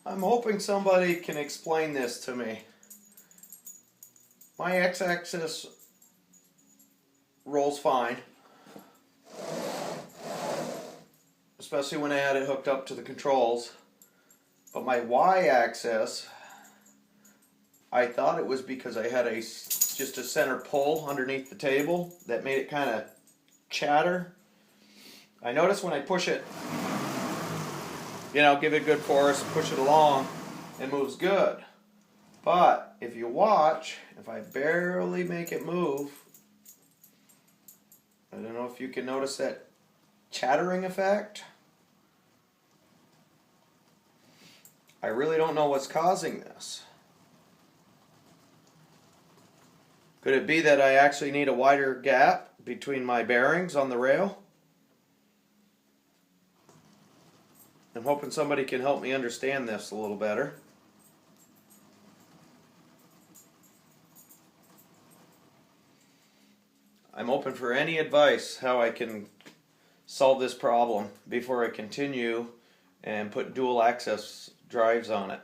I'm hoping somebody can explain this to me. My x-axis rolls fine, especially when I had it hooked up to the controls, but my y-axis, I thought it was because I had just a center pull underneath the table that made it kind of chatter. I noticed when I push it, give it a good force, push it along, it moves good. But if you watch, if I barely make it move, I don't know if you can notice that chattering effect. I really don't know what's causing this. Could it be that I actually need a wider gap between my bearings on the rail? I'm hoping somebody can help me understand this a little better. I'm open for any advice how I can solve this problem before I continue and put dual access drives on it.